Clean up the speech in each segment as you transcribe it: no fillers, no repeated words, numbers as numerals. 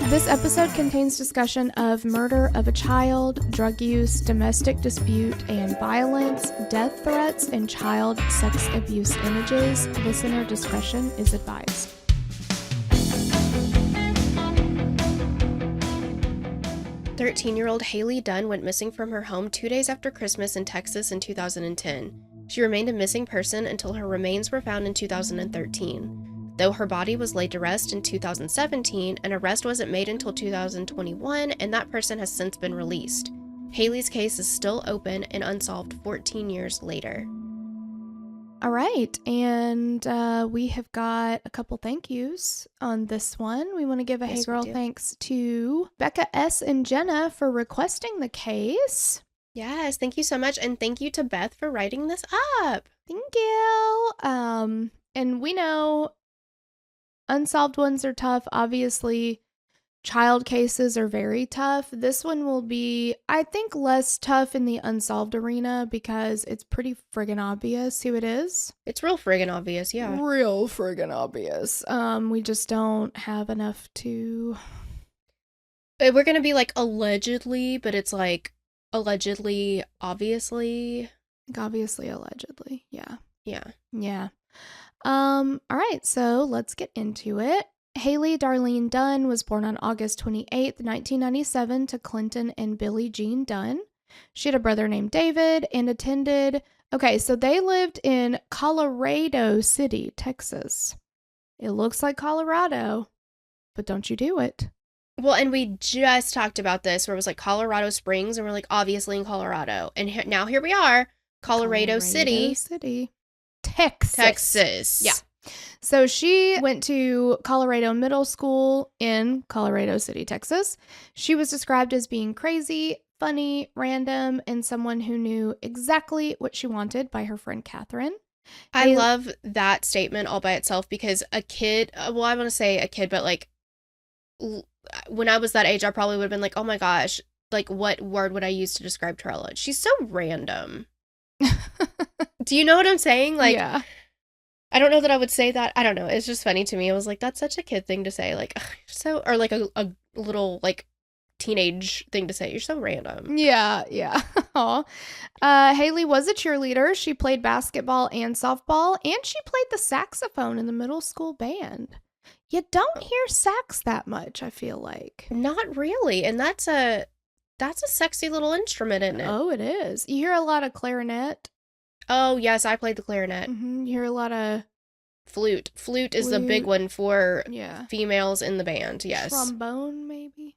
This episode contains discussion of murder of a child, drug use, domestic dispute and violence, death threats, and child sex abuse images. Listener discretion is advised. "13-year-old Hailey Dunn went missing from her home 2 days after Christmas in Texas in 2010. She remained a missing person until her remains were found in 2013. Though her body was laid to rest in 2017, an arrest wasn't made until 2021, and that person has since been released. Hailey's case is still open and unsolved 14 years later." All right, and we have got a couple thank yous on this one. We want to give a Hey Girl thanks to Becca S. and Jenna for requesting the case. Yes, thank you so much, and thank you to Beth for writing this up. Thank you. And we know unsolved ones are tough. Obviously, child cases are very tough. This one will be, I think, less tough in the unsolved arena because it's pretty friggin' obvious who it is. It's real friggin' obvious, yeah. Real friggin' obvious. We just don't have enough to... We're gonna be like allegedly, but it's like allegedly, obviously. Like obviously, allegedly. Yeah. Yeah. Yeah. All right, so let's get into it. Hailey Darlene Dunn was born on August 28th, 1997 to Clinton and Billie Jean Dunn. She had a brother named David and attended... Okay, so they lived in Colorado City, Texas. It looks like Colorado, but don't you do it. Well, and we just talked about this where it was like Colorado Springs, and we're like, obviously in Colorado. And now here we are, Colorado City. Texas. Yeah. So she went to Colorado Middle School in Colorado City, Texas. She was described as being crazy, funny, random, and someone who knew exactly what she wanted by her friend Catherine. I love that statement all by itself because a kid, well, I want to say a kid, but like when I was that age, I probably would have been like, oh my gosh, like what word would I use to describe Tyrella? She's so random. Do you know what I'm saying? Like, yeah. I don't know that I would say that. I don't know. It's just funny to me. I was like, that's such a kid thing to say. Like, so, or like a little like teenage thing to say. You're so random. Yeah, yeah. Hailey was a cheerleader. She played basketball and softball, and she played the saxophone in the middle school band. You don't hear sax that much, I feel like. Not really. And that's a sexy little instrument, isn't it? Oh, it is. You hear a lot of clarinet. Oh, yes, I played the clarinet. Mm-hmm. You hear a lot of... Flute. Flute is the big one for females in the band, yes. Trombone, maybe?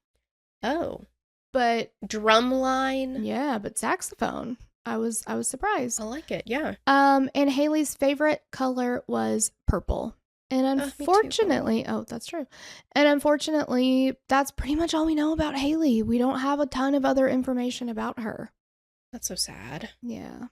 Oh. But... Drumline? Yeah, but saxophone. I was surprised. I like it, yeah. And Hailey's favorite color was purple. And unfortunately... Oh, that's true. And unfortunately, that's pretty much all we know about Hailey. We don't have a ton of other information about her. That's so sad. Yeah.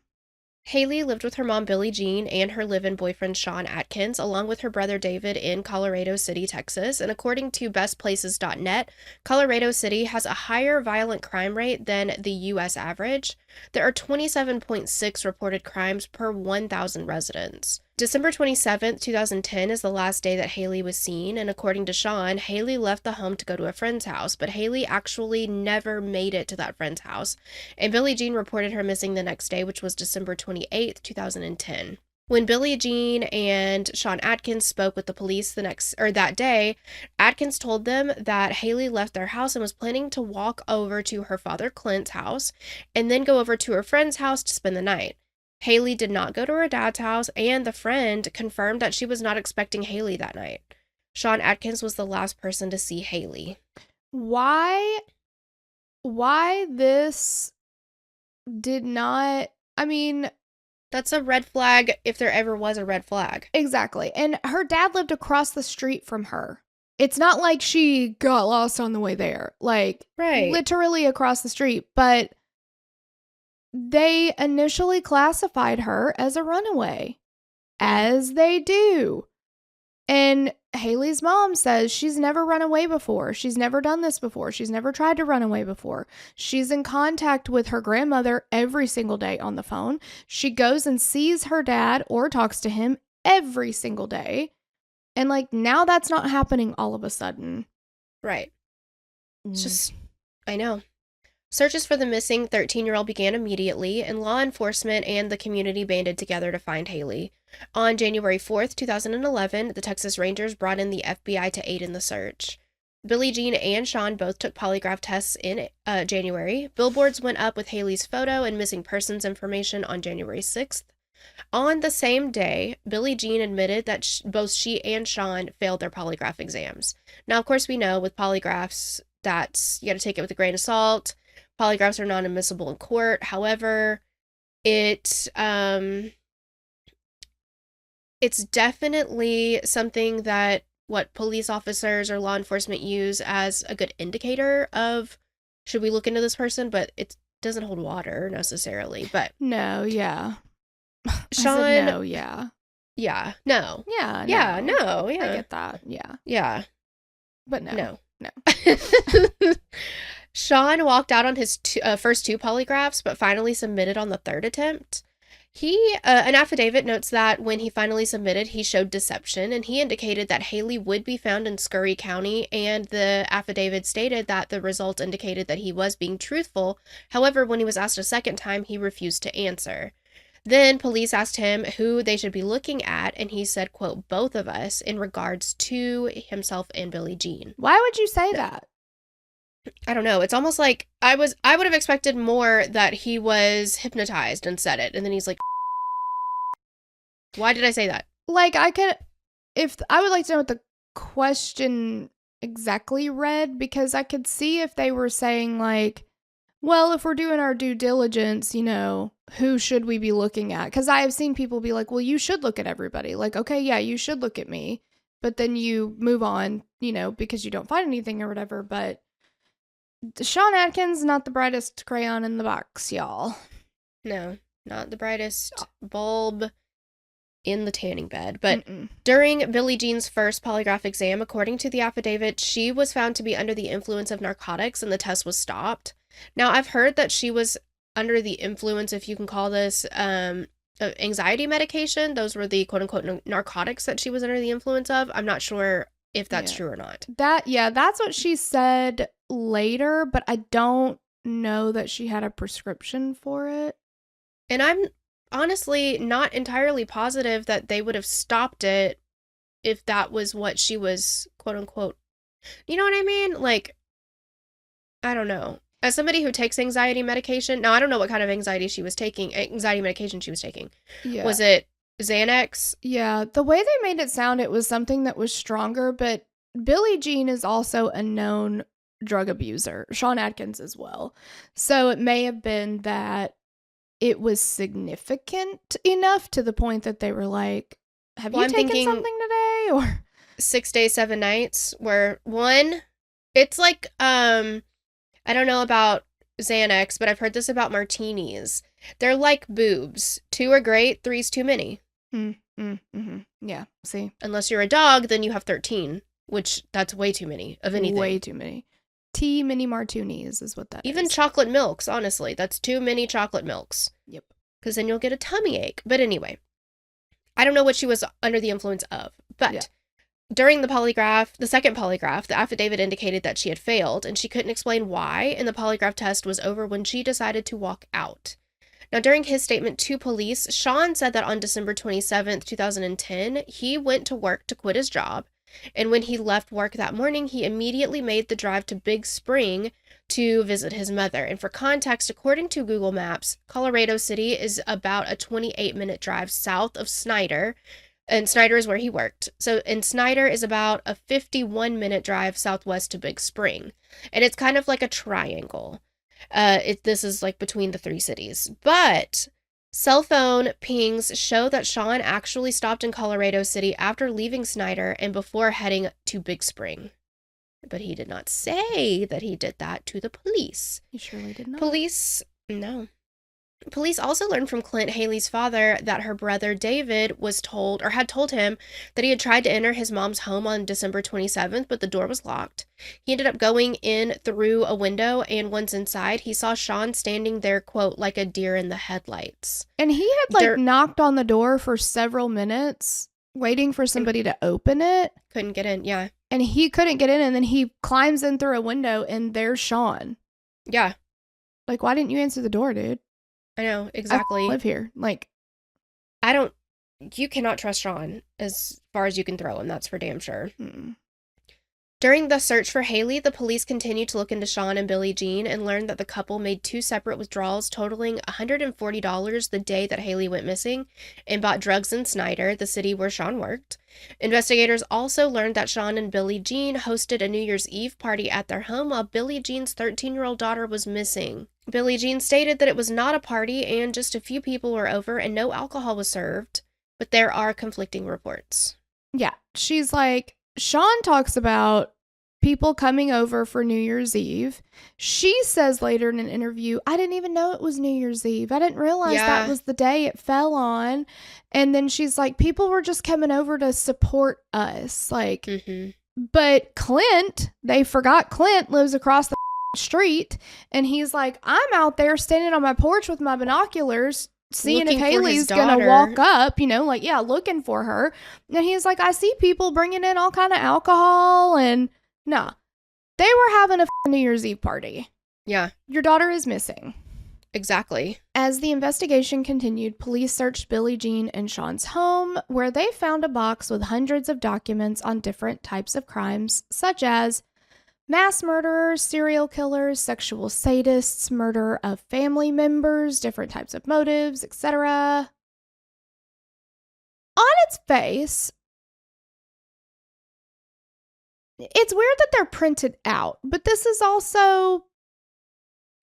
Hailey lived with her mom, Billie Jean, and her live-in boyfriend, Sean Atkins, along with her brother, David, in Colorado City, Texas. And according to bestplaces.net, Colorado City has a higher violent crime rate than the U.S. average. There are 27.6 reported crimes per 1,000 residents. December 27th, 2010 is the last day that Hailey was seen, and according to Sean, Hailey left the home to go to a friend's house, but Hailey actually never made it to that friend's house, and Billie Jean reported her missing the next day, which was December 28th, 2010. When Billie Jean and Sean Atkins spoke with the police that day, Atkins told them that Hailey left their house and was planning to walk over to her father Clint's house and then go over to her friend's house to spend the night. Hailey did not go to her dad's house, and the friend confirmed that she was not expecting Hailey that night. Sean Atkins was the last person to see Hailey. Why this did not... I mean... That's a red flag if there ever was a red flag. Exactly. And her dad lived across the street from her. It's not like she got lost on the way there. Like, literally across the street. But... they initially classified her as a runaway, as they do. And Hailey's mom says she's never run away before. She's never done this before. She's never tried to run away before. She's in contact with her grandmother every single day on the phone. She goes and sees her dad or talks to him every single day. And like now that's not happening all of a sudden. Right. It's just, I know. Searches for the missing 13-year-old began immediately, and law enforcement and the community banded together to find Hailey. On January 4th, 2011, the Texas Rangers brought in the FBI to aid in the search. Billie Jean and Sean both took polygraph tests in January. Billboards went up with Hailey's photo and missing persons information on January 6th. On the same day, Billie Jean admitted that both she and Sean failed their polygraph exams. Now, of course, we know with polygraphs that you got to take it with a grain of salt. Polygraphs are non-admissible in court. However, it's definitely something that what police officers or law enforcement use as a good indicator of should we look into this person, but it doesn't hold water necessarily. But no, yeah. Sean, I said no, yeah. Yeah, no. Yeah, no. Yeah, no, yeah. I get that, yeah. Yeah. But no. Sean walked out on his first 2 polygraphs, but finally submitted on the 3rd attempt. An affidavit notes that when he finally submitted, he showed deception, and he indicated that Hailey would be found in Scurry County, and the affidavit stated that the results indicated that he was being truthful. However, when he was asked a second time, he refused to answer. Then police asked him who they should be looking at, and he said, quote, both of us, in regards to himself and Billie Jean. Why would you say that? I don't know. It's almost like I would have expected more that he was hypnotized and said it, and then he's like, why did I say that? Like, I would like to know what the question exactly read, because I could see if they were saying, like, well, if we're doing our due diligence, who should we be looking at? Because I have seen people be like, well, you should look at everybody. Like, okay, yeah, you should look at me. But then you move on, because you don't find anything or whatever. But Sean Atkins, not the brightest crayon in the box, y'all. No, not the brightest bulb in the tanning bed. But during Billie Jean's first polygraph exam, according to the affidavit, she was found to be under the influence of narcotics and the test was stopped. Now, I've heard that she was under the influence, if you can call this, anxiety medication. Those were the quote-unquote narcotics that she was under the influence of. I'm not sure if that's true or not. That's what she said later, but I don't know that she had a prescription for it. And I'm honestly not entirely positive that they would have stopped it if that was what she was, quote-unquote. You know what I mean? Like, I don't know. As somebody who takes anxiety medication, now I don't know what kind of anxiety medication she was taking. Yeah. Was it Xanax? Yeah, the way they made it sound, it was something that was stronger, but Billie Jean is also a known drug abuser. Sean Atkins as well. So it may have been that it was significant enough to the point that they were like, have you taken something today? Or 6 days, 7 nights, where one, it's like, I don't know about Xanax, but I've heard this about martinis. They're like boobs. 2 are great, 3's too many. Yeah, see? Unless you're a dog, then you have 13, which that's way too many of anything. Way too many. Mini martinis is what that is. Even chocolate milks, honestly. That's too many chocolate milks. Yep. Because then you'll get a tummy ache. But anyway, I don't know what she was under the influence of, but during the second polygraph, the affidavit indicated that she had failed, and she couldn't explain why, and the polygraph test was over when she decided to walk out. Now, during his statement to police, Sean said that on December 27th, 2010, he went to work to quit his job, and when he left work that morning, he immediately made the drive to Big Spring to visit his mother. And for context, according to Google Maps, Colorado City is about a 28-minute drive south of Snyder, and Snyder is where he worked. And Snyder is about a 51-minute drive southwest to Big Spring. And it's kind of like a triangle. This is like between the 3 cities. But cell phone pings show that Sean actually stopped in Colorado City after leaving Snyder and before heading to Big Spring. But he did not say that he did that to the police. He surely did not. No. Police also learned from Clint, Hailey's father, that her brother David had told him that he had tried to enter his mom's home on December 27th, but the door was locked. He ended up going in through a window, and once inside, he saw Sean standing there, quote, like a deer in the headlights. And he had knocked on the door for several minutes waiting for somebody to open it. Couldn't get in, yeah. And he couldn't get in, and then he climbs in through a window, and there's Sean. Yeah. Like, why didn't you answer the door, dude? I know, exactly. I live here. Like, you cannot trust Sean as far as you can throw him, that's for damn sure. Mm. During the search for Hailey, the police continued to look into Sean and Billie Jean and learned that the couple made 2 separate withdrawals totaling $140 the day that Hailey went missing and bought drugs in Snyder, the city where Sean worked. Investigators also learned that Sean and Billie Jean hosted a New Year's Eve party at their home while Billie Jean's 13-year-old daughter was missing. Billie Jean stated that it was not a party and just a few people were over and no alcohol was served, but there are conflicting reports. Yeah, she's like, Sean talks about people coming over for New Year's Eve. She says later in an interview, I didn't even know it was New Year's Eve. I didn't realize that was the day it fell on. And then she's like, people were just coming over to support us. Like, but Clint, they forgot Clint lives across the street. And he's like, I'm out there standing on my porch with my binoculars seeing looking if Hailey's gonna walk up, like, looking for her. And he's like, I see people bringing in all kind of alcohol, and nah, they were having a New Year's Eve party. Yeah. Your daughter is missing. Exactly. As the investigation continued, police searched Billie Jean and Sean's home, where they found a box with hundreds of documents on different types of crimes, such as mass murderers, serial killers, sexual sadists, murder of family members, different types of motives, etc. On its face, it's weird that they're printed out, but this is also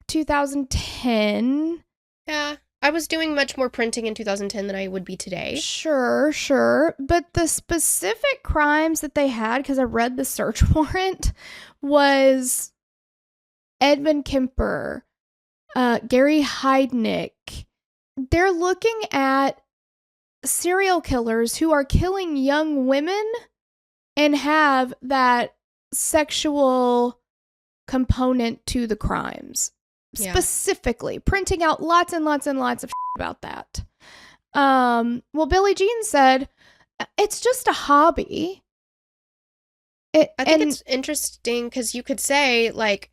2010. Yeah, I was doing much more printing in 2010 than I would be today. Sure. But the specific crimes that they had, because I read the search warrant, was Edmund Kemper, Gary Heidnick. They're looking at serial killers who are killing young women and have that sexual component to the crimes. Yeah. Specifically, printing out lots and lots and lots of about that. Well, Billie Jean said, it's just a hobby. I think it's interesting because you could say, like,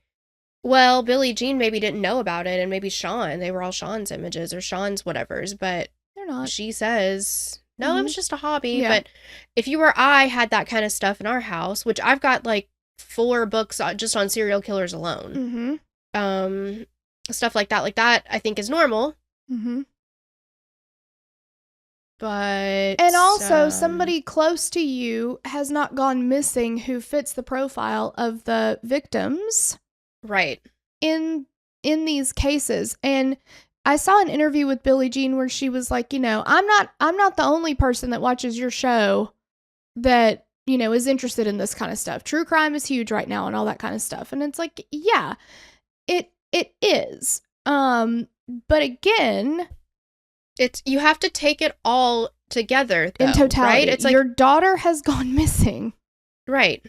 well, Billie Jean maybe didn't know about it, and maybe Sean, they were all Sean's images or Sean's whatevers, but they're not. She says, no, it was just a hobby. Yeah. But if you or I had that kind of stuff in our house, which I've got like 4 books just on serial killers alone, stuff like that, I think is normal. But and also somebody close to you has not gone missing who fits the profile of the victims, right? In these cases. And I saw an interview with Billie Jean where she was like, I'm not the only person that watches your show that is interested in this kind of stuff. True crime is huge right now and all that kind of stuff. And it's like, yeah, it is. But again, you have to take it all together, though, in totality. Right? It's like your daughter has gone missing. Right.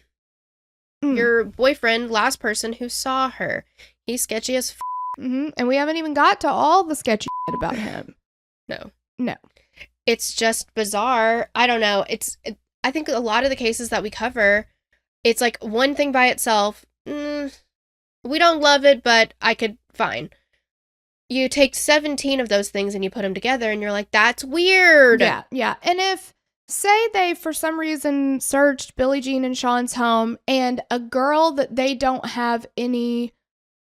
Your boyfriend, last person who saw her, he's sketchy as and we haven't even got to all the sketchy shit about him. No. It's just bizarre. I don't know. I think a lot of the cases that we cover, it's like one thing by itself. We don't love it, but fine. You take 17 of those things and you put them together and you're like, that's weird. Yeah. And if, say they, for some reason, searched Billie Jean and Sean's home and a girl that they don't have any,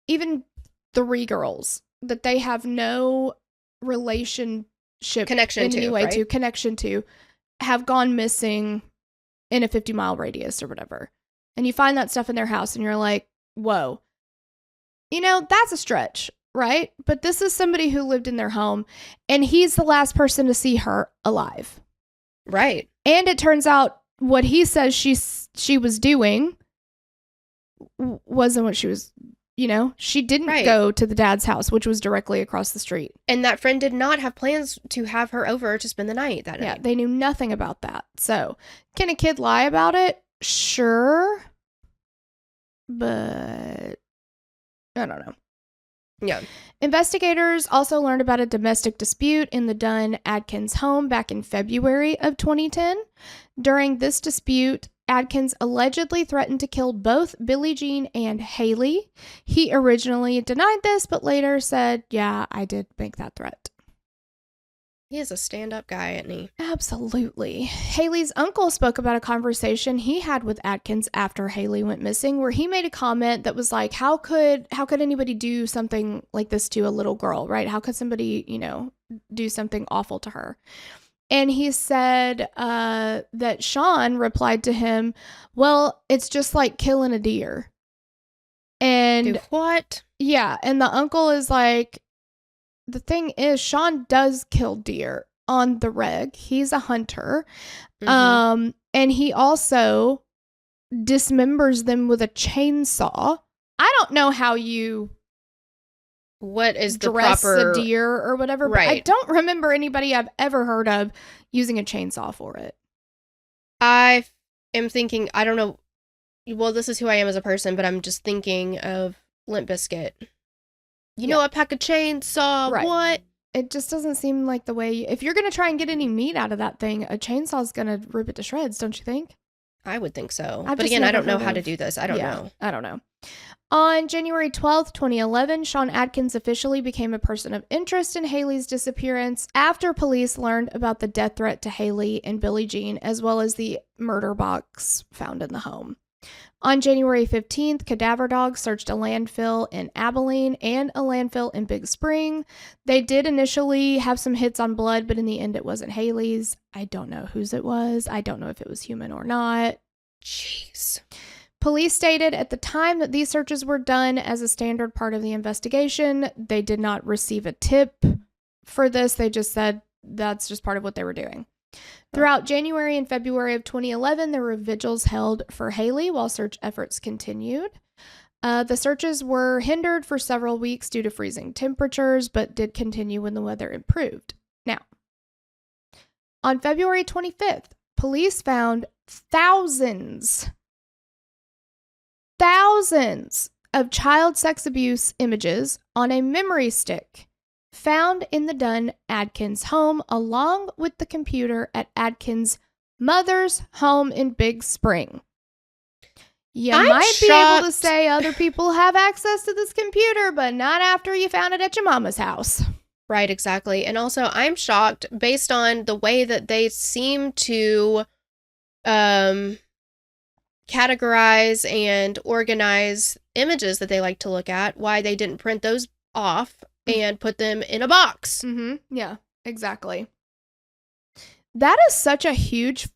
even 3 girls, that they have no relationship connection to, have gone missing in a 50-mile radius or whatever. And you find that stuff in their house and you're like, whoa. That's a stretch. Right? But this is somebody who lived in their home and he's the last person to see her alive. Right. And it turns out what he says she was doing wasn't what she was, she didn't go to the dad's house, which was directly across the street. And that friend did not have plans to have her over to spend the night that night. Yeah, they knew nothing about that. So, can a kid lie about it? Sure. But I don't know. Yeah. Investigators also learned about a domestic dispute in the Dunn Adkins home back in February of 2010. During this dispute, Adkins allegedly threatened to kill both Billie Jean and Hailey. He originally denied this, but later said, yeah, I did make that threat. He is a stand-up guy, isn't he? Absolutely. Hailey's uncle spoke about a conversation he had with Adkins after Hailey went missing, where he made a comment that was like, how could anybody do something like this to a little girl, right? How could somebody, do something awful to her? And he said that Sean replied to him, well, it's just like killing a deer. And what? Yeah. And the uncle is like, the thing is, Sean does kill deer on the reg. He's a hunter. Mm-hmm. And he also dismembers them with a chainsaw. I don't know how you what is the dress proper a deer or whatever, right. But I don't remember anybody I've ever heard of using a chainsaw for it. I am thinking, I don't know. Well, this is who I am as a person, but I'm just thinking of Limp Bizkit. You know, I pack a chainsaw. Right. What? It just doesn't seem like the way. If you're going to try and get any meat out of that thing, a chainsaw is going to rip it to shreds, don't you think? I would think so. But again, I don't know how to do this. I don't know. I don't know. On January 12th, 2011, Sean Adkins officially became a person of interest in Hailey's disappearance after police learned about the death threat to Hailey and Billie Jean, as well as the murder box found in the home. On January 15th, cadaver dogs searched a landfill in Abilene and a landfill in Big Spring. They did initially have some hits on blood, but in the end it wasn't Hailey's. I don't know whose it was. I don't know if it was human or not. Jeez. Police stated at the time that these searches were done as a standard part of the investigation. They did not receive a tip for this. They just said that's just part of what they were doing. Throughout January and February of 2011, there were vigils held for Hailey while search efforts continued. The searches were hindered for several weeks due to freezing temperatures, but did continue when the weather improved. Now, on February 25th, police found thousands of child sex abuse images on a memory stick found in the Dunn Adkins home, along with the computer at Adkins' mother's home in Big Spring. You might be able to say other people have access to this computer, but not after you found it at your mama's house. Right, exactly. And also, I'm shocked based on the way that they seem to categorize and organize images that they like to look at, why they didn't print those off and put them in a box. Mm-hmm. Yeah, exactly. That is such a huge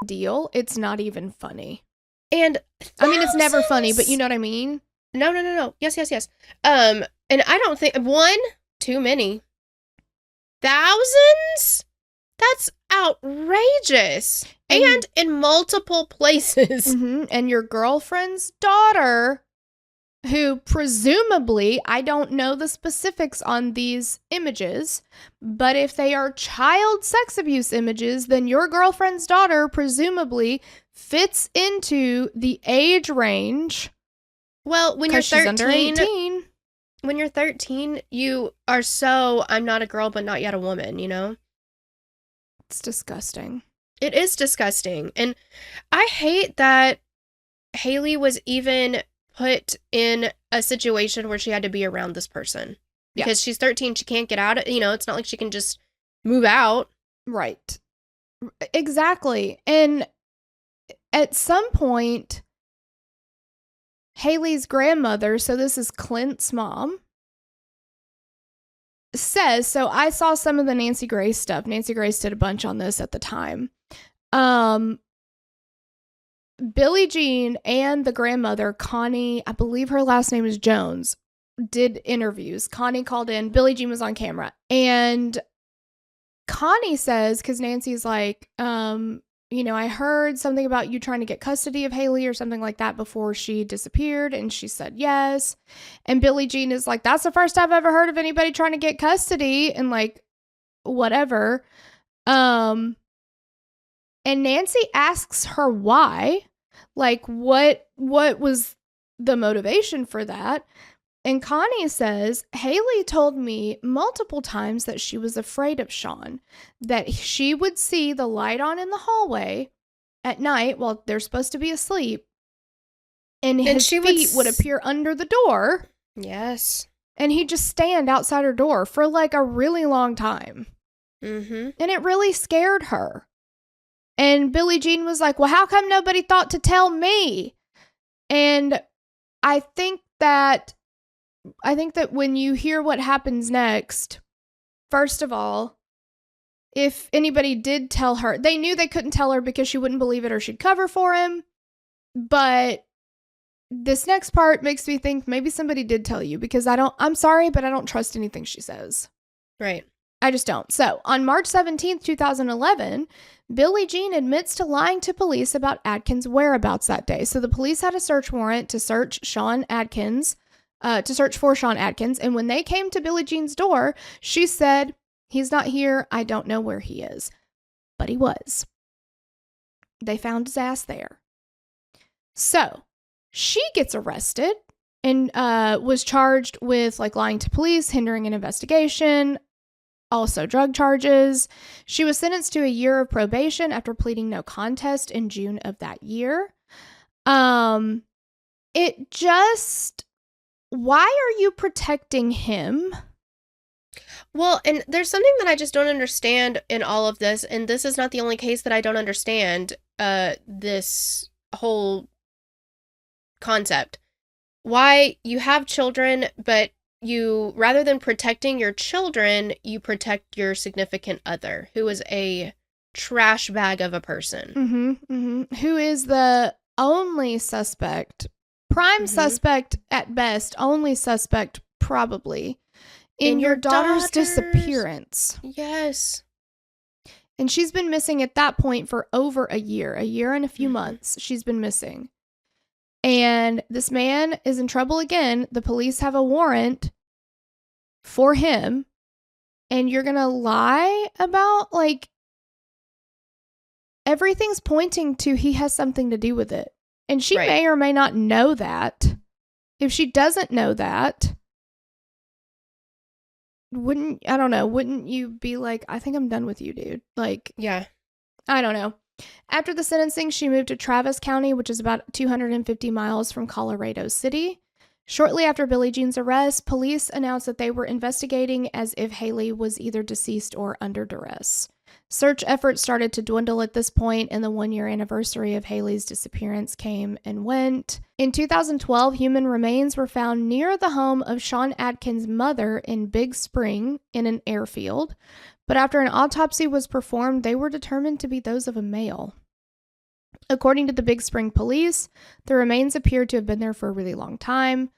deal. It's not even funny. And I mean, it's never funny, but you know what I mean? No. Yes. And I don't think too many. Thousands? That's outrageous. And in multiple places. Mm-hmm. And your girlfriend's daughter, who presumably, I don't know the specifics on these images, but if they are child sex abuse images, then your girlfriend's daughter presumably fits into the age range. Well, when you're 13, she's under 18. When you're 13, you are so, I'm not a girl, but not yet a woman, you know? It's disgusting. It is disgusting. And I hate that Hailey was even put in a situation where she had to be around this person. Because she's 13, she can't get out. It's not like she can just move out. Right. Exactly. And at some point, Hailey's grandmother, so this is Clint's mom, says, so I saw some of the Nancy Grace stuff. Nancy Grace did a bunch on this at the time. Billie Jean and the grandmother, Connie, I believe her last name is Jones, did interviews. Connie called in. Billie Jean was on camera. And Connie says, because Nancy's like, I heard something about you trying to get custody of Hailey or something like that before she disappeared. And she said yes. And Billie Jean is like, that's the first I've ever heard of anybody trying to get custody and like whatever. And Nancy asks her why, like what was the motivation for that? And Connie says, Hailey told me multiple times that she was afraid of Sean, that she would see the light on in the hallway at night while they're supposed to be asleep, and his feet would appear under the door. Yes. And he'd just stand outside her door for like a really long time. Mm-hmm. And it really scared her. And Billie Jean was like, well, how come nobody thought to tell me? And I think that when you hear what happens next, first of all, if anybody did tell her, they knew they couldn't tell her because she wouldn't believe it or she'd cover for him. But this next part makes me think maybe somebody did tell you, because I'm sorry, but I don't trust anything she says. Right. I just don't. So on March 17th, 2011, Billie Jean admits to lying to police about Adkins' whereabouts that day. So the police had a search warrant to search for Sean Adkins. And when they came to Billie Jean's door, she said, he's not here. I don't know where he is. But he was. They found his ass there. So she gets arrested and was charged with like lying to police, hindering an investigation, also drug charges. She was sentenced to a year of probation after pleading no contest in June of that year. Why are you protecting him? Well, and there's something that I just don't understand in all of this, and this is not the only case that I don't understand this whole concept. Why you have children, but you, rather than protecting your children, you protect your significant other, who is a trash bag of a person. Who is the only suspect, prime suspect at best, only suspect probably, in your daughter's disappearance. Yes. And she's been missing at that point for over a year and a few months. She's been missing. And this man is in trouble again. The police have a warrant for him. And you're going to lie about, like, everything's pointing to he has something to do with it. And she may or may not know that. If she doesn't know that, wouldn't you be like, I think I'm done with you, dude? Like, yeah. I don't know. After the sentencing, she moved to Travis County, which is about 250 miles from Colorado City. Shortly after Billie Jean's arrest, police announced that they were investigating as if Hailey was either deceased or under duress. Search efforts started to dwindle at this point, and the 1-year anniversary of Hailey's disappearance came and went. In 2012, human remains were found near the home of Sean Adkins' mother in Big Spring in an airfield. But after an autopsy was performed, they were determined to be those of a male. According to the Big Spring police, the remains appeared to have been there for a really long time.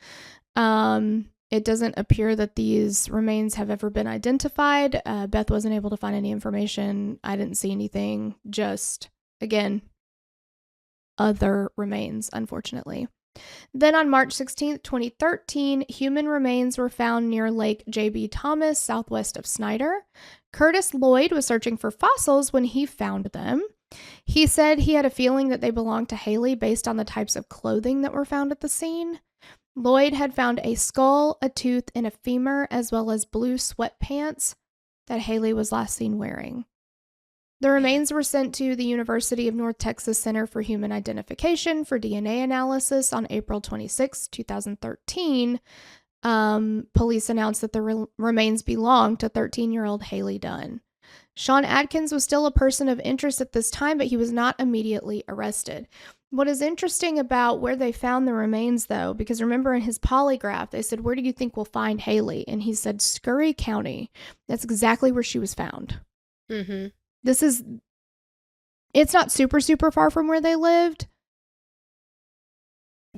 It doesn't appear that these remains have ever been identified. Beth wasn't able to find any information. I didn't see anything. Just, again, other remains, unfortunately. Then on March 16th, 2013, human remains were found near Lake J.B. Thomas, southwest of Snyder. Curtis Lloyd was searching for fossils when he found them. He said he had a feeling that they belonged to Hailey based on the types of clothing that were found at the scene. Lloyd had found a skull, a tooth, and a femur, as well as blue sweatpants that Hailey was last seen wearing. The remains were sent to the University of North Texas Center for Human Identification for DNA analysis on April 26, 2013. Police announced that the remains belonged to 13-year-old Hailey Dunn. Sean Adkins was still a person of interest at this time, but he was not immediately arrested. What is interesting about where they found the remains, though, because remember in his polygraph, they said, where do you think we'll find Hailey? And he said, Scurry County. That's exactly where she was found. Mm-hmm. It's not super, super far from where they lived.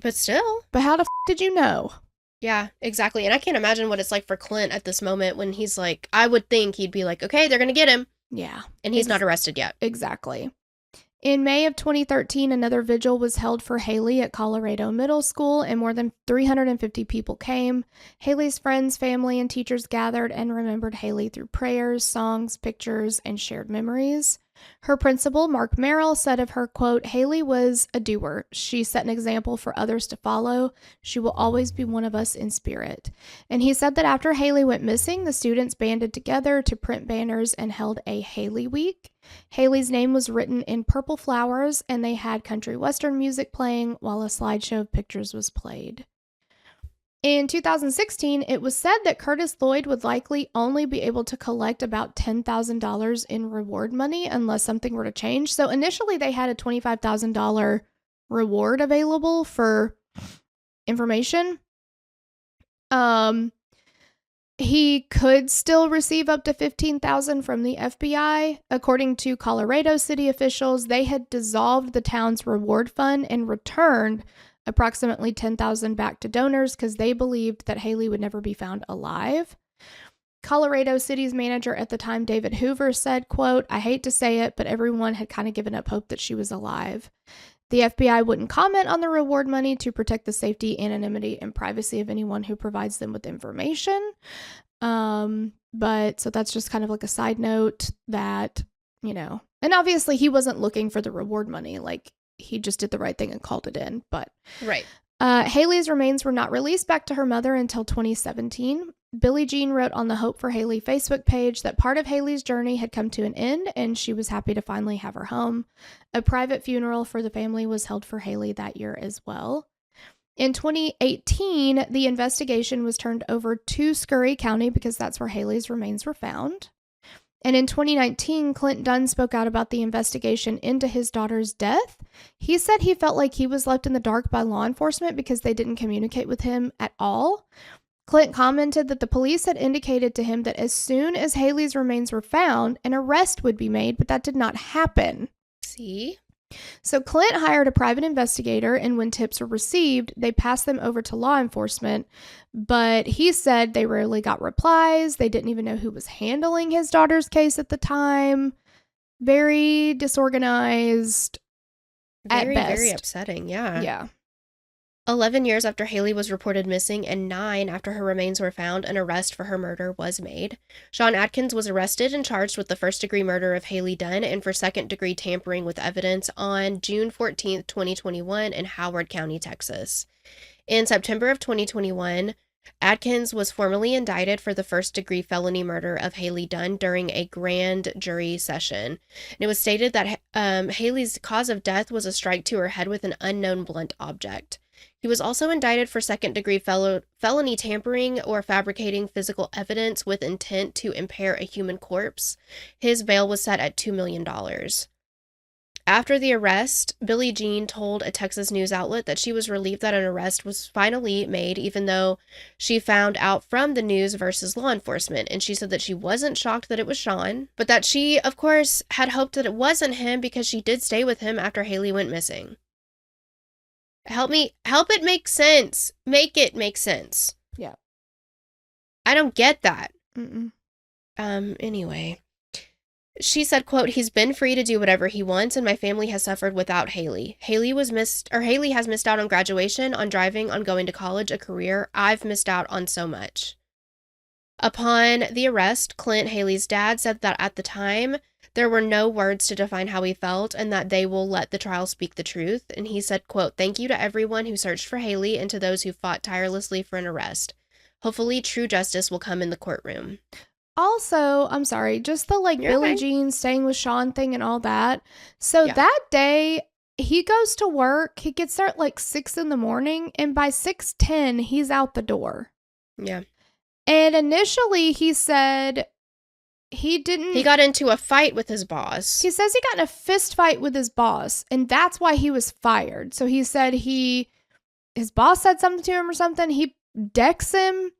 But still. But how the did you know? Yeah, exactly. And I can't imagine what it's like for Clint at this moment when he's like, I would think he'd be like, okay, they're going to get him. Yeah. And he's not arrested yet. Exactly. In May of 2013, another vigil was held for Hailey at Colorado Middle School, and more than 350 people came. Hailey's friends, family, and teachers gathered and remembered Hailey through prayers, songs, pictures, and shared memories. Her principal, Mark Merrill, said of her, quote, Hailey was a doer. She set an example for others to follow. She will always be one of us in spirit. And he said that after Hailey went missing, the students banded together to print banners and held a Hailey Week. Hailey's name was written in purple flowers, and they had country western music playing while a slideshow of pictures was played. In 2016, it was said that Curtis Lloyd would likely only be able to collect about $10,000 in reward money unless something were to change. So initially, they had a $25,000 reward available for information. He could still receive up to $15,000 from the FBI. According to Colorado City officials, they had dissolved the town's reward fund and returned approximately $10,000 back to donors because they believed that Hailey would never be found alive. Colorado City's manager at the time, David Hoover, said, quote, I hate to say it, but everyone had kind of given up hope that she was alive. The FBI wouldn't comment on the reward money to protect the safety, anonymity, and privacy of anyone who provides them with information. But so that's just kind of like a side note that, and obviously he wasn't looking for the reward money. Like, he just did the right thing and called it in. But right. Hailey's remains were not released back to her mother until 2017. Billie Jean wrote on the Hope for Hailey Facebook page that part of Hailey's journey had come to an end and she was happy to finally have her home. A private funeral for the family was held for Hailey that year as well. In 2018, the investigation was turned over to Scurry County because that's where Hailey's remains were found. And in 2019, Clint Dunn spoke out about the investigation into his daughter's death. He said he felt like he was left in the dark by law enforcement because they didn't communicate with him at all. Clint commented that the police had indicated to him that as soon as Hailey's remains were found, an arrest would be made, but that did not happen. See? So Clint hired a private investigator, and when tips were received, they passed them over to law enforcement. But he said they rarely got replies. They didn't even know who was handling his daughter's case at the time. Very disorganized at best. Very upsetting, yeah. Yeah. 11 years after Hailey was reported missing and 9 after her remains were found, an arrest for her murder was made. Sean Atkins was arrested and charged with the first-degree murder of Hailey Dunn and for second-degree tampering with evidence on June 14, 2021 in Howard County, Texas. In September of 2021, Atkins was formally indicted for the first-degree felony murder of Hailey Dunn during a grand jury session. And it was stated that Hailey's cause of death was a strike to her head with an unknown blunt object. He was also indicted for second-degree felony tampering or fabricating physical evidence with intent to impair a human corpse. His bail was set at $2 million. After the arrest, Billie Jean told a Texas news outlet that she was relieved that an arrest was finally made, even though she found out from the news versus law enforcement. And she said that she wasn't shocked that it was Sean, but that she, of course, had hoped that it wasn't him because she did stay with him after Hailey went missing. Help it make sense. Make it make sense. Yeah. I don't get that. Mm-mm. Anyway. She said, quote, he's been free to do whatever he wants and my family has suffered without Hailey. Hailey has missed out on graduation, on driving, on going to college, a career. I've missed out on so much. Upon the arrest, Clint, Hailey's dad, said that at the time, there were no words to define how he felt and that they will let the trial speak the truth. And he said, quote, thank you to everyone who searched for Hailey and to those who fought tirelessly for an arrest. Hopefully true justice will come in the courtroom. Also, I'm sorry, just the Billie Jean staying with Sean thing and all that. So that day, he goes to work. He gets there at 6 a.m. and by 6:10, he's out the door. Yeah. And initially, he said he got into a fight with his boss. He says he got in a fist fight with his boss, and that's why he was fired. So he said his boss said something to him or something. He decks him,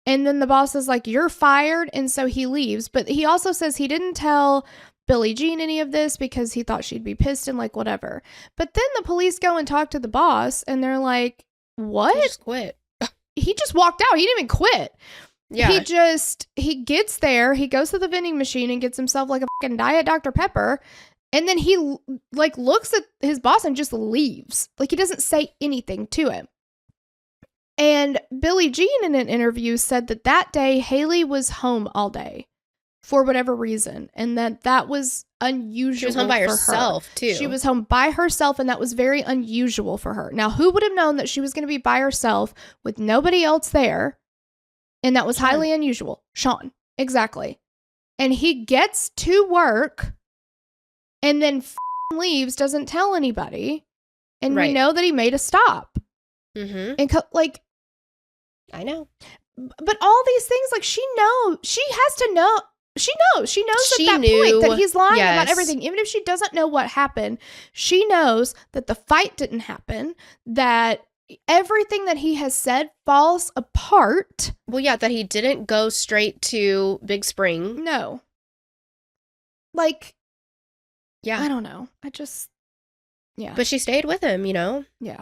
and then the boss is like, you're fired, and so he leaves. But he also says he didn't tell Billie Jean any of this because he thought she'd be pissed and whatever. But then the police go and talk to the boss, and they're like, what? He just quit. He just walked out. He didn't even quit. Yeah. He gets there, he goes to the vending machine and gets himself a fucking Diet Dr. Pepper, and then he looks at his boss and just leaves. He doesn't say anything to him. And Billie Jean in an interview said that day Hailey was home all day. for whatever reason, and that was unusual. She was home by herself, too. She was home by herself, and that was very unusual for her. Now, who would have known that she was going to be by herself with nobody else there? And that was highly unusual. Sean. Exactly. And he gets to work and then leaves, doesn't tell anybody. And we know that he made a stop. Mm-hmm. And I know. But all these things, like, she knows at that point that he's lying about everything. Even if she doesn't know what happened, she knows that the fight didn't happen, that everything that he has said falls apart. Well, yeah, that he didn't go straight to Big Spring. No. Like, yeah. I don't know. Yeah. But she stayed with him, Yeah.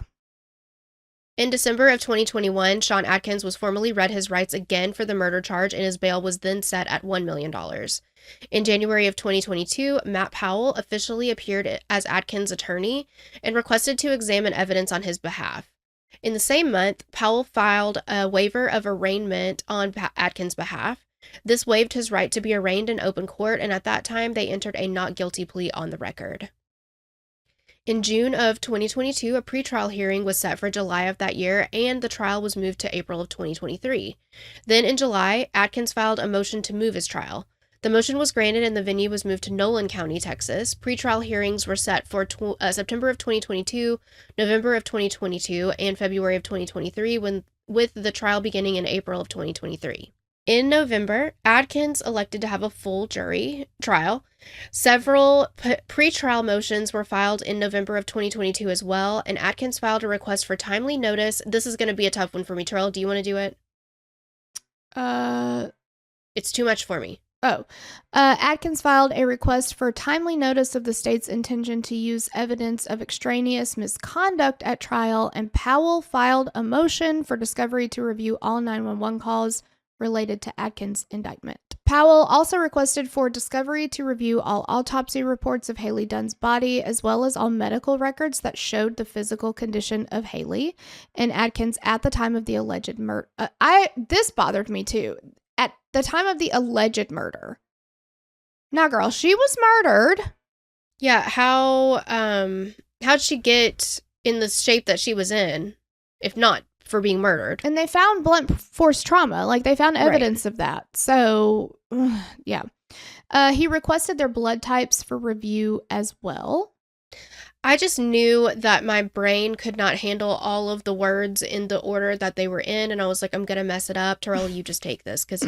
In December of 2021, Sean Atkins was formally read his rights again for the murder charge, and his bail was then set at $1 million. In January of 2022, Matt Powell officially appeared as Atkins' attorney and requested to examine evidence on his behalf. In the same month, Powell filed a waiver of arraignment on Atkins' behalf. This waived his right to be arraigned in open court, and at that time, they entered a not guilty plea on the record. In June of 2022, a pretrial hearing was set for July of that year, and the trial was moved to April of 2023. Then in July, Atkins filed a motion to move his trial. The motion was granted and the venue was moved to Nolan County, Texas. Pretrial hearings were set for September of 2022, November of 2022, and February of 2023, with the trial beginning in April of 2023. In November, Atkins elected to have a full jury trial. Several pretrial motions were filed in November of 2022 as well, and Atkins filed a request for timely notice. This is going to be a tough one for me. Tyrella, do you want to do it? It's too much for me. Atkins filed a request for timely notice of the state's intention to use evidence of extraneous misconduct at trial, and Powell filed a motion for discovery to review all 911 calls related to Atkins' indictment. Powell also requested for discovery to review all autopsy reports of Hailey Dunn's body, as well as all medical records that showed the physical condition of Hailey and Atkins at the time of the alleged murder. This bothered me too. At the time of the alleged murder. Nah, girl, she was murdered. Yeah, how'd she get in the shape that she was in, if not for being murdered? And they found blunt force trauma. Like, they found evidence of that. So, yeah. He requested their blood types for review as well. I just knew that my brain could not handle all of the words in the order that they were in, and I was like, I'm gonna mess it up. Tyrella, you just take this, because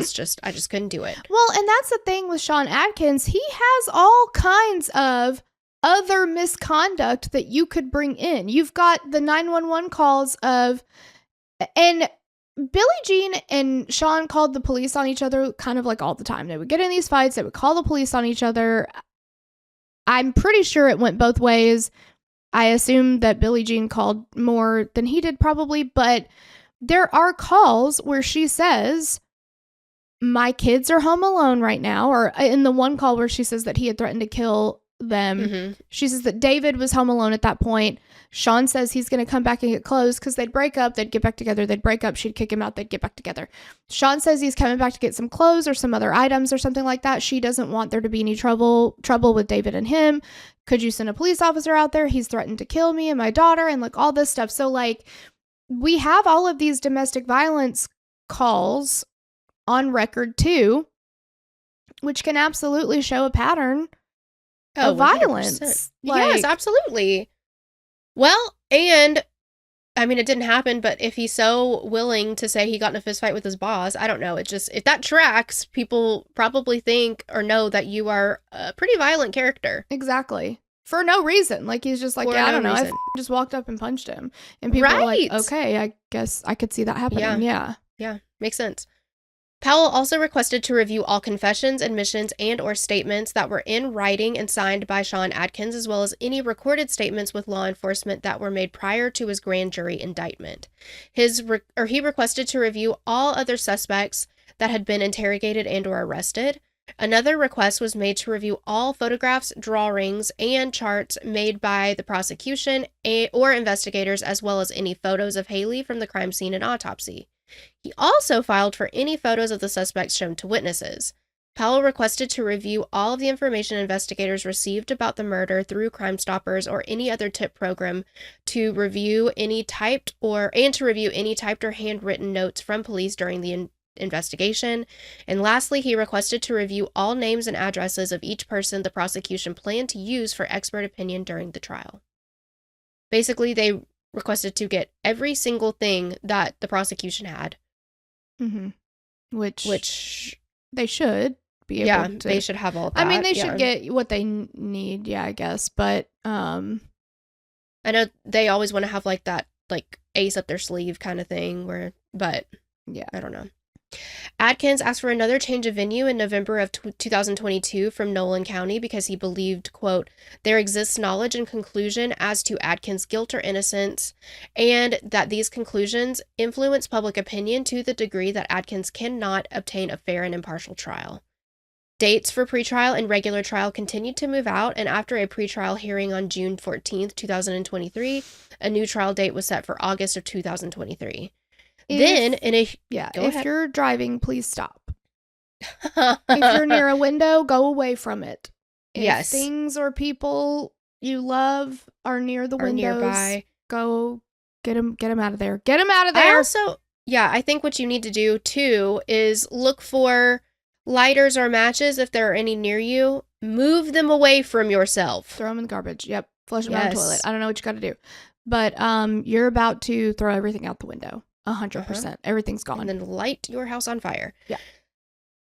I just couldn't do it. Well, and that's the thing with Sean Atkins. He has all kinds of other misconduct that you could bring in. You've got the 911 calls of, and Billie Jean and Sean called the police on each other kind of like all the time. They would get in these fights, they would call the police on each other. I'm pretty sure it went both ways. I assume that Billie Jean called more than he did probably, but there are calls where she says, my kids are home alone right now, or in the one call where she says that he had threatened to kill them, she says that David was home alone at that point. Sean says he's going to come back and get clothes because they'd break up, they'd get back together, they'd break up, she'd kick him out, they'd get back together. Sean says he's coming back to get some clothes or some other items or something like that. She doesn't want there to be any trouble with David and him. Could you send a police officer out there? He's threatened to kill me and my daughter, and like all this stuff. So like, we have all of these domestic violence calls on record too, which can absolutely show a pattern of violence. Yes, absolutely. Well, and I mean, it didn't happen, but if he's so willing to say he got in a fist fight with his boss, I don't know. It just, if that tracks, people probably think or know that you are a pretty violent character. Exactly. For no reason. Like, he's just like, I don't know. I just walked up and punched him. And people are like, okay, I guess I could see that happening. Yeah. Makes sense. Powell also requested to review all confessions, admissions, and or statements that were in writing and signed by Sean Atkins, as well as any recorded statements with law enforcement that were made prior to his grand jury indictment. He requested to review all other suspects that had been interrogated and or arrested. Another request was made to review all photographs, drawings, and charts made by the prosecution or investigators, as well as any photos of Hailey from the crime scene and autopsy. He also filed for any photos of the suspects shown to witnesses. Powell requested to review all of the information investigators received about the murder through Crime Stoppers or any other tip program, to review any typed or handwritten notes from police during the investigation. And lastly, he requested to review all names and addresses of each person the prosecution planned to use for expert opinion during the trial. Basically, they requested to get every single thing that the prosecution had. Mm-hmm. Which they should be able to. They should have all that. I mean, they should get what they need, I guess. But I know they always want to have like that, like ace up their sleeve kind of thing. But I don't know. Adkins asked for another change of venue in November of 2022 from Nolan County because he believed, quote, there exists knowledge and conclusion as to Adkins' guilt or innocence, and that these conclusions influence public opinion to the degree that Adkins cannot obtain a fair and impartial trial. Dates for pretrial and regular trial continued to move out, and after a pretrial hearing on June 14th, 2023, a new trial date was set for August of 2023. If you're driving, please stop. If you're near a window, go away from it. If things or people you love are near the windows, nearby, go get them out of there. Get them out of there. I think what you need to do too is look for lighters or matches if there are any near you. Move them away from yourself. Throw them in the garbage. Yep. Flush them down the toilet. I don't know what you got to do, but you're about to throw everything out the window. 100%. Everything's gone. And then light your house on fire. Yeah.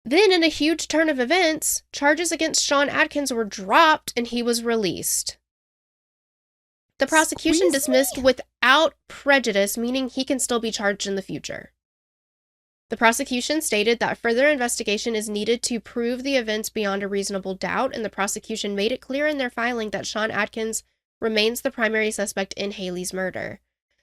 Then, in a huge turn of events, charges against Sean Adkins were dropped and he was released. The prosecution dismissed without prejudice, meaning he can still be charged in the future. The prosecution stated that further investigation is needed to prove the events beyond a reasonable doubt, and the prosecution made it clear in their filing that Sean Adkins remains the primary suspect in Hailey's murder.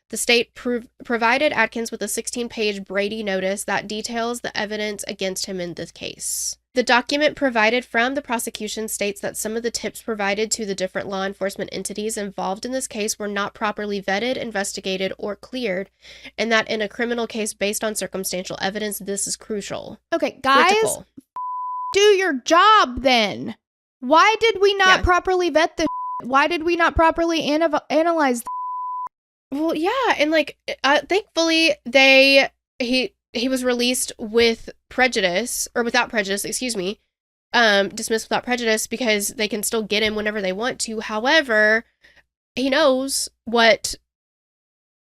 The state provided Adkins with a 16-page Brady notice that details the evidence against him in this case. The document provided from the prosecution states that some of the tips provided to the different law enforcement entities involved in this case were not properly vetted, investigated, or cleared, and that in a criminal case based on circumstantial evidence, this is crucial. Okay, guys, do your job then. Why did we not properly vet this? Why did we not properly analyze this? Well, yeah, and thankfully he was released with prejudice, or without prejudice, excuse me, dismissed without prejudice because they can still get him whenever they want to. However, he knows what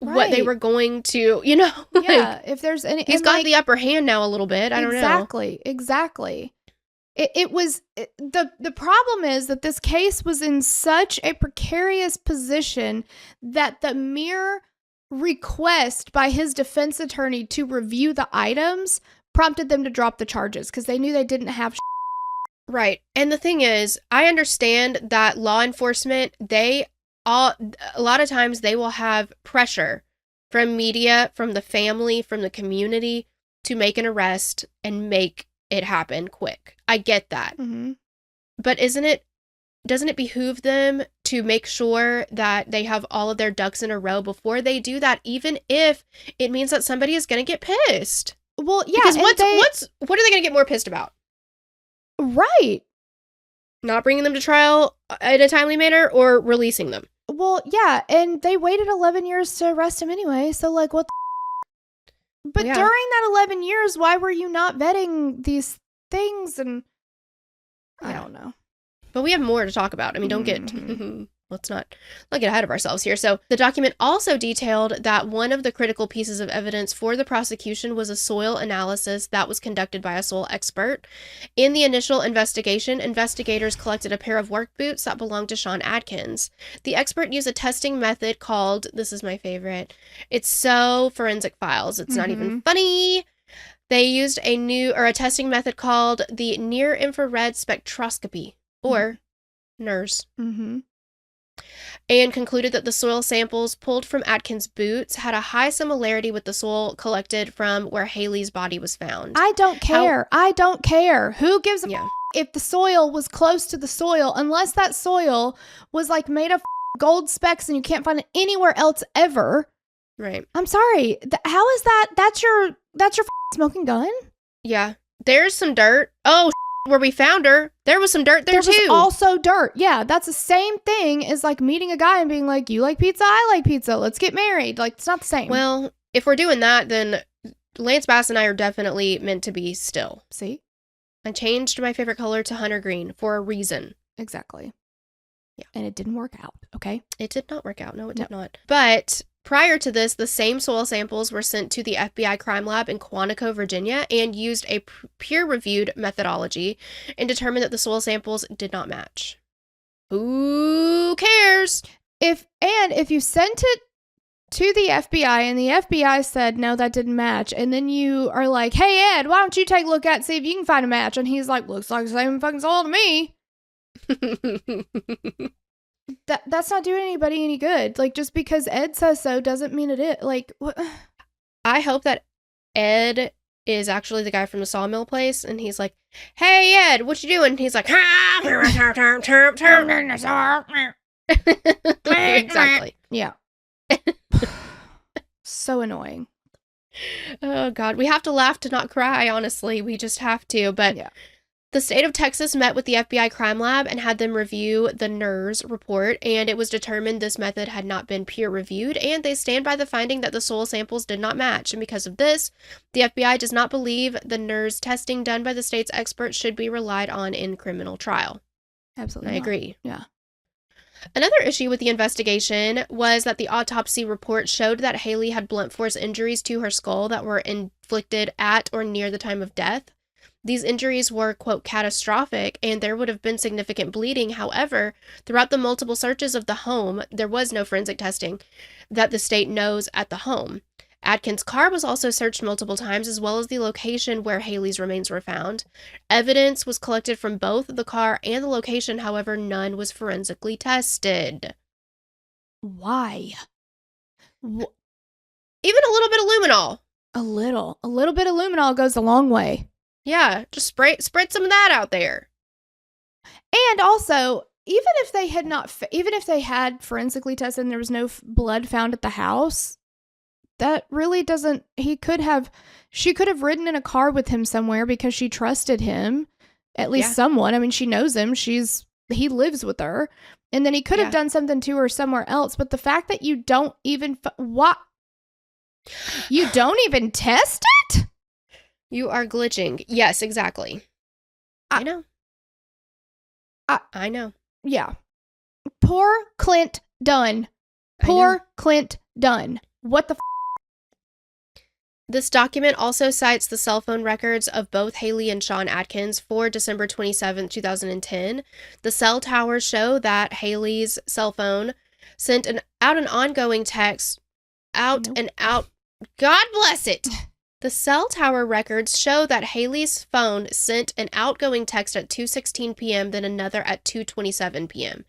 they were going to, if there's any, he's got the upper hand now a little bit. I don't know. Exactly. The problem is that this case was in such a precarious position that the mere request by his defense attorney to review the items prompted them to drop the charges because they knew they didn't have Right. And the thing is, I understand that law enforcement, a lot of times they will have pressure from media, from the family, from the community to make an arrest and make it happen quick. I get that. Mm-hmm. But doesn't it behoove them to make sure that they have all of their ducks in a row before they do that, even if it means that somebody is going to get pissed? Well, yeah. Because what are they going to get more pissed about? Right. Not bringing them to trial in a timely manner or releasing them? Well, yeah. And they waited 11 years to arrest him anyway. So, what the But during that 11 years, why were you not vetting these things? And I don't know. But we have more to talk about. I mean, don't get... Let's not get ahead of ourselves here. So the document also detailed that one of the critical pieces of evidence for the prosecution was a soil analysis that was conducted by a soil expert. In the initial investigation, investigators collected a pair of work boots that belonged to Sean Adkins. The expert used a testing method called, this is my favorite, it's so forensic files, it's not even funny. They used a testing method called the near infrared spectroscopy, or NIRS. And concluded that the soil samples pulled from Adkins' boots had a high similarity with the soil collected from where Hailey's body was found. I don't care. I don't care. Who gives a if the soil was close to the soil, unless that soil was made of gold specks and you can't find it anywhere else ever. Right. I'm sorry. How is that? That's your smoking gun? Yeah. There's some dirt. Oh, where we found her, there was some dirt there too. There was also dirt. Yeah, that's the same thing as like meeting a guy and being like, you like pizza, I like pizza, let's get married. Like, it's not the same. Well, if we're doing that, then Lance Bass and I are definitely meant to be still. See? I changed my favorite color to hunter green for a reason. Exactly. Yeah. And it didn't work out, okay? It did not work out. No, it did not. But prior to this, the same soil samples were sent to the FBI crime lab in Quantico, Virginia, and used a peer-reviewed methodology and determined that the soil samples did not match. Who cares? If you sent it to the FBI and the FBI said, no, that didn't match, and then you are like, hey, Ed, why don't you take a look at it and see if you can find a match? And he's like, looks like the same fucking soil to me. That's not doing anybody any good. Like, just because Ed says so doesn't mean it is. Like, what? I hope that Ed is actually the guy from the sawmill place, and he's like, hey, Ed, what you doing? And he's like, exactly. Yeah. So annoying. Oh, God. We have to laugh to not cry, honestly. We just have to. But yeah. The state of Texas met with the FBI crime lab and had them review the NERS report, and it was determined this method had not been peer-reviewed, and they stand by the finding that the soil samples did not match. And because of this, the FBI does not believe the NERS testing done by the state's experts should be relied on in criminal trial. Absolutely. I agree. Yeah. Another issue with the investigation was that the autopsy report showed that Hailey had blunt force injuries to her skull that were inflicted at or near the time of death. These injuries were, quote, catastrophic, and there would have been significant bleeding. However, throughout the multiple searches of the home, there was no forensic testing that the state knows at the home. Atkins' car was also searched multiple times, as well as the location where Hailey's remains were found. Evidence was collected from both the car and the location, however, none was forensically tested. Why? Even a little bit of luminol. A little bit of luminol goes a long way. Yeah, just spread some of that out there. And also, even if they had forensically tested and there was no blood found at the house, that really doesn't, she could have ridden in a car with him somewhere because she trusted him, at least somewhat. I mean, she knows him. He lives with her. And then he could have done something to her somewhere else. But the fact that you don't even, you don't even test it? You are glitching. Yes, exactly. I know. I know. Yeah. Poor Clint Dunn. Clint Dunn. What the This document also cites the cell phone records of both Hailey and Sean Atkins for December 27, 2010. The cell towers show that Hailey's cell phone sent out an ongoing text God bless it. The cell tower records show that Hailey's phone sent an outgoing text at 2:16 p.m., then another at 2:27 p.m.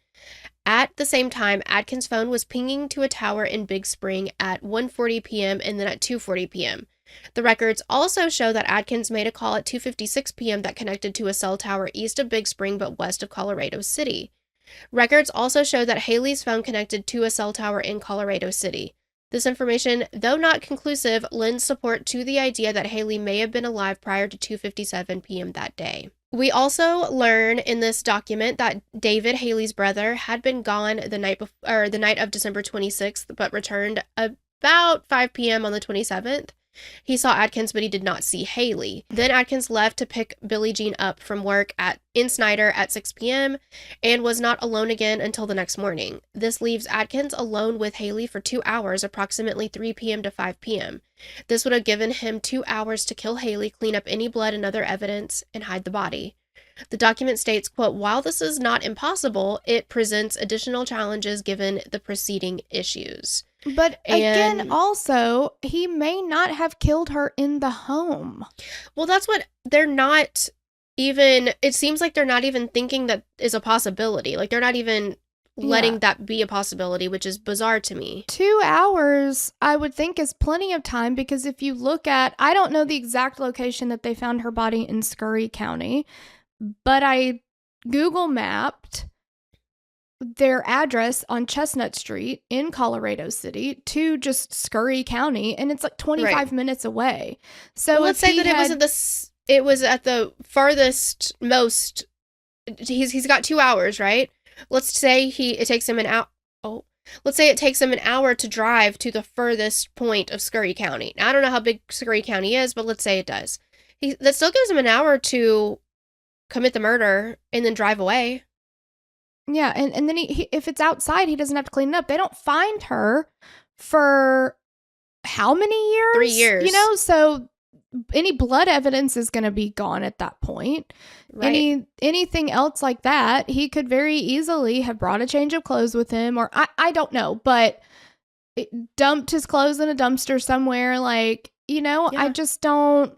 At the same time, Atkins' phone was pinging to a tower in Big Spring at 1:40 p.m. and then at 2:40 p.m. The records also show that Atkins made a call at 2:56 p.m. that connected to a cell tower east of Big Spring but west of Colorado City. Records also show that Hailey's phone connected to a cell tower in Colorado City. This information, though not conclusive, lends support to the idea that Hailey may have been alive prior to 2:57 p.m. that day. We also learn in this document that David, Hailey's brother, had been gone the night of December 26th, but returned about 5 p.m. on the 27th. He saw Atkins, but he did not see Hailey. Then Atkins left to pick Billie Jean up from work in Snyder at 6 p.m. and was not alone again until the next morning. This leaves Atkins alone with Hailey for 2 hours, approximately 3 p.m. to 5 p.m. This would have given him 2 hours to kill Hailey, clean up any blood and other evidence, and hide the body. The document states, quote, while this is not impossible, it presents additional challenges given the preceding issues. But again, also, he may not have killed her in the home. Well, that's what they're not even, it seems like they're not even thinking that is a possibility. Like, they're not even letting that be a possibility, which is bizarre to me. 2 hours, I would think, is plenty of time, because if you look at, I don't know the exact location that they found her body in Scurry County, but I Google mapped their address on Chestnut Street in Colorado City to just Scurry County, and it's like 25 minutes away. So let's say that it was It was at the farthest most. He's got 2 hours, right? Let's say it takes him an hour. Oh, let's say it takes him an hour to drive to the furthest point of Scurry County. Now, I don't know how big Scurry County is, but let's say it does. That still gives him an hour to commit the murder and then drive away. Yeah, and then he if it's outside, he doesn't have to clean it up. They don't find her for how many years? 3 years. You know, so any blood evidence is going to be gone at that point. Right. Anything else like that, he could very easily have brought a change of clothes with him, or I don't know, but dumped his clothes in a dumpster somewhere. Like, you know, I just don't.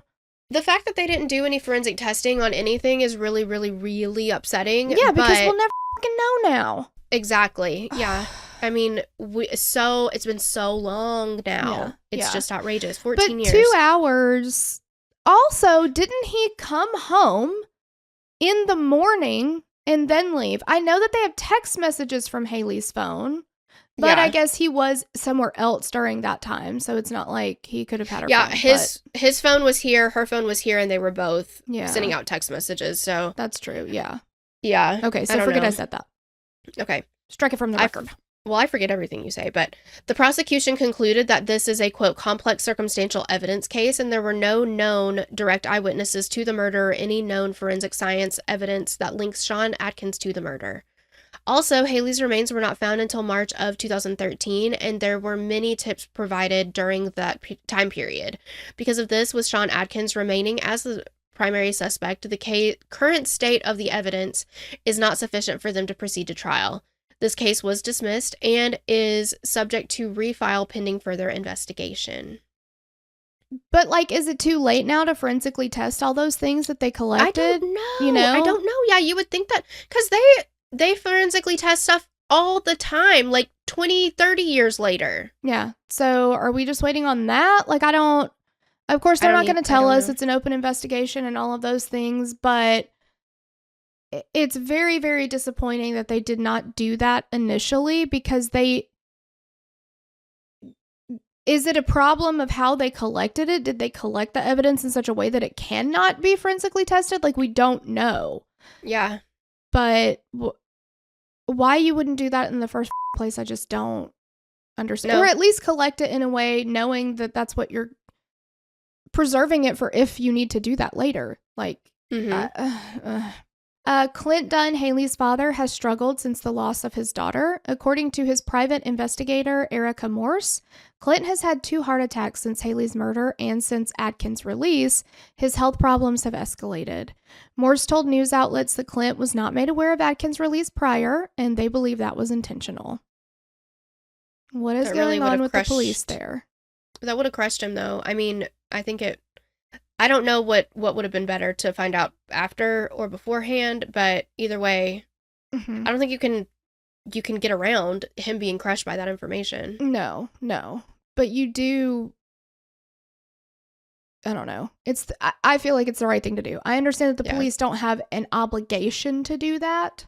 The fact that they didn't do any forensic testing on anything is really, really, really upsetting. Yeah, because we'll never fucking know now. Exactly. Yeah. I mean, it's been so long now. It's just outrageous. 14 years. 2 hours. Also, didn't he come home in the morning and then leave? I know that they have text messages from Hailey's phone, but I guess he was somewhere else during that time, so it's not like he could have had her phone. His phone was here, her phone was here, and they were both sending out text messages, so. That's true, yeah. Yeah. Okay, so I said that. Okay. Strike it from the record. I forget everything you say, but the prosecution concluded that this is a, quote, complex circumstantial evidence case, and there were no known direct eyewitnesses to the murder or any known forensic science evidence that links Sean Atkins to the murder. Also, Hailey's remains were not found until March of 2013, and there were many tips provided during that time period. Because of this, with Sean Atkins remaining as the primary suspect, the current state of the evidence is not sufficient for them to proceed to trial. This case was dismissed and is subject to refile pending further investigation. But, like, is it too late now to forensically test all those things that they collected? I don't know. You know? I don't know. Yeah, you would think that, because they forensically test stuff all the time, like 20, 30 years later. Yeah. So are we just waiting on that? Like, of course, they're not going to tell us it's an open investigation and all of those things, but it's very, very disappointing that they did not do that initially, because is it a problem of how they collected it? Did they collect the evidence in such a way that it cannot be forensically tested? Like, we don't know. Yeah. But why you wouldn't do that in the first place, I just don't understand. No. Or at least collect it in a way knowing that that's what you're preserving it for if you need to do that later. Like, Clint Dunn, Hailey's father, has struggled since the loss of his daughter. According to his private investigator, Erica Morse, Clint has had 2 heart attacks since Hailey's murder, and since Atkins' release, his health problems have escalated. Morse told news outlets that Clint was not made aware of Atkins' release prior, and they believe that was intentional. What is going on with the police there? That would have crushed him, though. I mean, I don't know what would have been better to find out after or beforehand, but either way, I don't think you can get around him being crushed by that information. No. But you do, I don't know. I feel like it's the right thing to do. I understand that the police don't have an obligation to do that.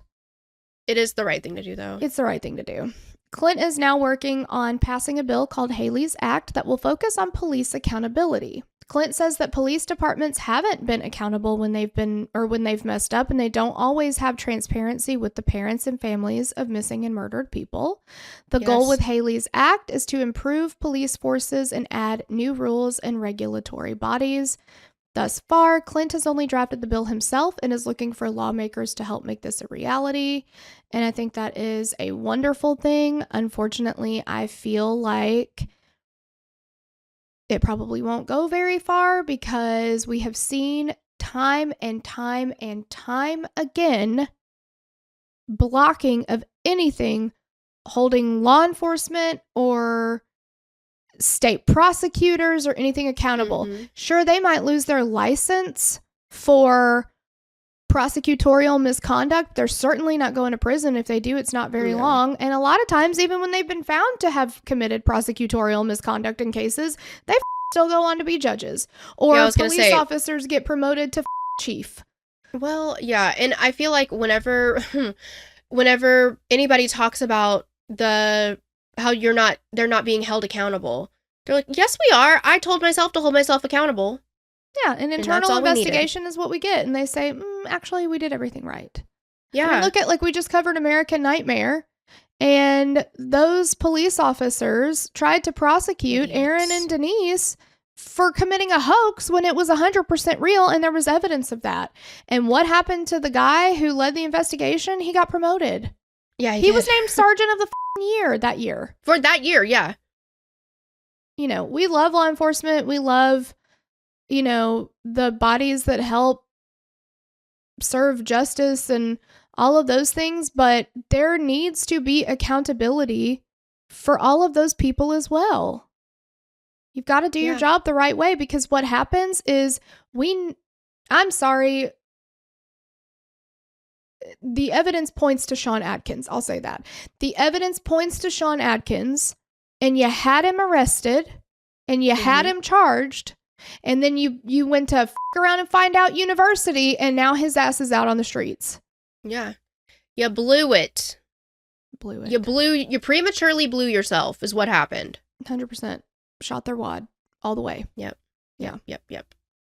It is the right thing to do, though. It's the right thing to do. Clint is now working on passing a bill called Hailey's Act that will focus on police accountability. Clint says that police departments haven't been accountable when they've messed up, and they don't always have transparency with the parents and families of missing and murdered people. The goal with Hailey's Act is to improve police forces and add new rules and regulatory bodies. Thus far, Clint has only drafted the bill himself and is looking for lawmakers to help make this a reality. And I think that is a wonderful thing. Unfortunately, I feel like it probably won't go very far, because we have seen time and time and time again blocking of anything holding law enforcement or state prosecutors or anything accountable. Sure, they might lose their license for prosecutorial misconduct. They're certainly not going to prison. If they do, it's not very long. And a lot of times, even when they've been found to have committed prosecutorial misconduct in cases, they still go on to be judges. Or police officers get promoted to chief. Well, yeah. And I feel like whenever anybody talks about how they're not being held accountable, they're like, yes, we are. I told myself to hold myself accountable. Yeah, an internal investigation is what we get. And they say, actually, we did everything right. Yeah. I mean, look at, like, we just covered American Nightmare. And those police officers tried to prosecute Aaron and Denise for committing a hoax when it was 100% real and there was evidence of that. And what happened to the guy who led the investigation? He got promoted. Yeah, he was named Sergeant of the Year that year. For that year, yeah. You know, we love law enforcement. We love, you know, the bodies that help serve justice and all of those things, but there needs to be accountability for all of those people as well. You've got to do your job the right way, because what happens is I'm sorry, the evidence points to Sean Atkins. I'll say that. The evidence points to Sean Atkins, and you had him arrested and you had him charged, and then you went to around and find out university, and now his ass is out on the streets. Yeah. You blew it. You prematurely blew yourself is what happened. 100%. Shot their wad all the way. Yep.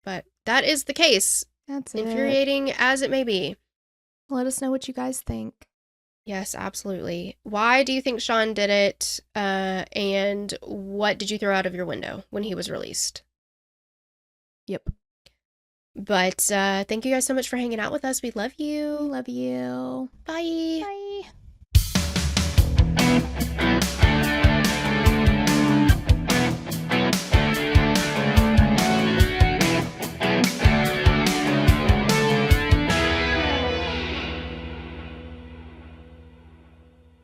But that is the case. That's infuriating as it may be. Let us know what you guys think. Yes, absolutely. Why do you think Sean did it? And what did you throw out of your window when he was released? Yep. But thank you guys so much for hanging out with us. We love you. Love you. Bye. Bye.